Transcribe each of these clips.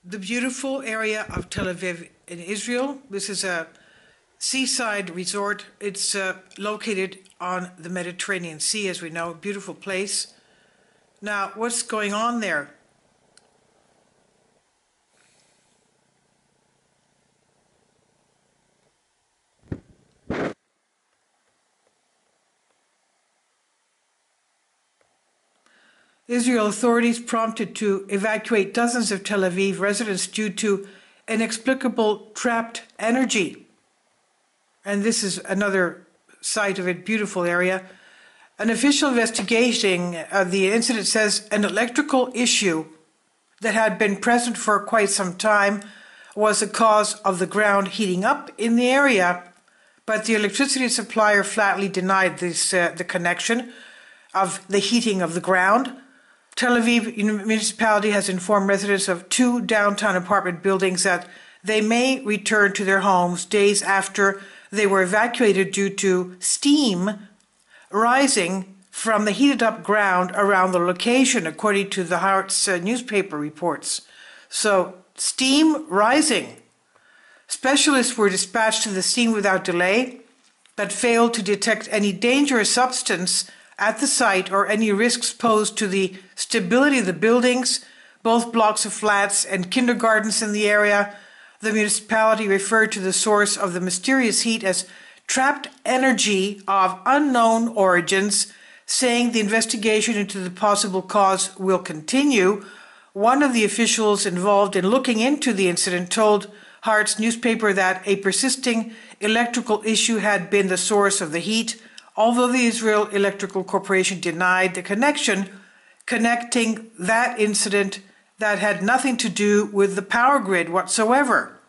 the beautiful area of Tel Aviv in Israel. This is a seaside resort. It's located on the Mediterranean Sea, as we know, a beautiful place. Now, what's going on there? Israel authorities prompted to evacuate dozens of Tel Aviv residents due to inexplicable trapped energy. And this is another site of a beautiful area. An official investigation of the incident says an electrical issue that had been present for quite some time was the cause of the ground heating up in the area, but the electricity supplier flatly denied this, the connection of the heating of the ground. Tel Aviv municipality has informed residents of 2 downtown apartment buildings that they may return to their homes days after they were evacuated due to steam rising from the heated up ground around the location, according to the Haaretz newspaper reports. So, steam rising. Specialists were dispatched to the scene without delay, but failed to detect any dangerous substance at the site or any risks posed to the stability of the buildings, both blocks of flats and kindergartens in the area. The municipality referred to the source of the mysterious heat as trapped energy of unknown origins, saying the investigation into the possible cause will continue. One of the officials involved in looking into the incident told Haaretz newspaper that a persisting electrical issue had been the source of the heat, although the Israel Electrical Corporation denied the connection, connecting that incident that had nothing to do with the power grid whatsoever.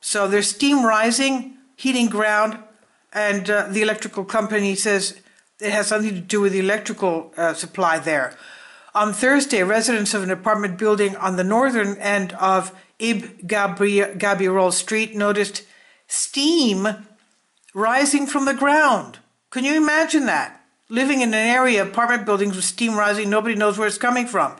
So there's steam rising, heating ground, and the electrical company says it has something to do with the electrical supply there. On Thursday, residents of an apartment building on the northern end of Ib Gabirol Street noticed steam rising from the ground. Can you imagine that? Living in an area of apartment buildings with steam rising, nobody knows where it's coming from.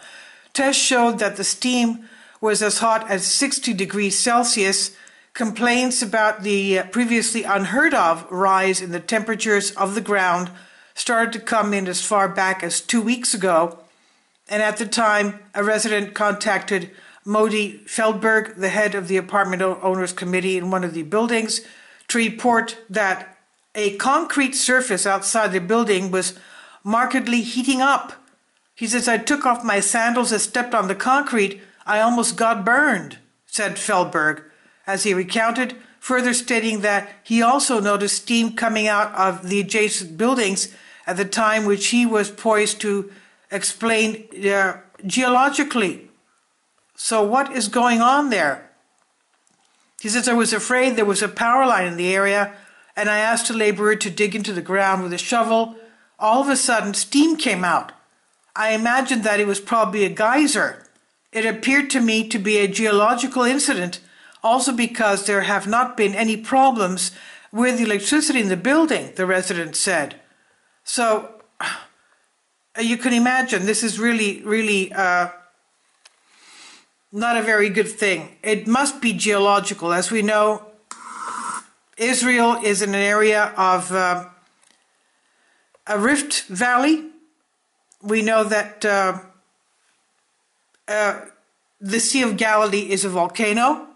Tests showed that the steam was as hot as 60 degrees Celsius. Complaints about the previously unheard of rise in the temperatures of the ground started to come in as far back as 2 weeks ago. And at the time, a resident contacted Modi Feldberg, the head of the apartment owners committee in one of the buildings, to report that a concrete surface outside the building was markedly heating up. He says, "I took off my sandals and stepped on the concrete. I almost got burned," said Feldberg, as he recounted, further stating that he also noticed steam coming out of the adjacent buildings at the time, which he was poised to explain geologically. So what is going on there? He says, "I was afraid there was a power line in the area, and I asked a laborer to dig into the ground with a shovel. All of a sudden, steam came out. I imagined that it was probably a geyser. It appeared to me to be a geological incident, also because there have not been any problems with the electricity in the building," the resident said. So, you can imagine, this is really not a very good thing. It must be geological. As we know, Israel is in an area of a rift valley. We know that the Sea of Galilee is a volcano.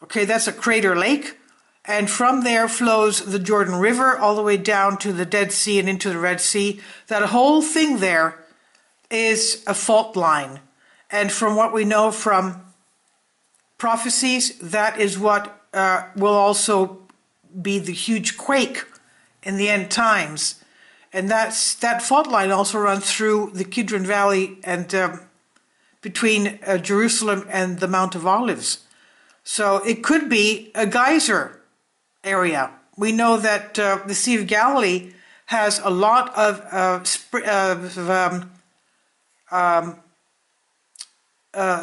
Okay, that's a crater lake. And from there flows the Jordan River all the way down to the Dead Sea and into the Red Sea. That whole thing there is a fault line. And from what we know from prophecies, that is what will also be the huge quake in the end times. And that fault line also runs through the Kidron Valley and between Jerusalem and the Mount of Olives. So it could be a geyser area. We know that the Sea of Galilee has a lot of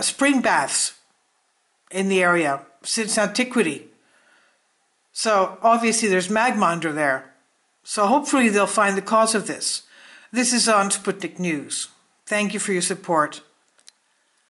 spring baths in the area since antiquity. So obviously there's magma under there. So hopefully they'll find the cause of this. This is on Sputnik News. Thank you for your support.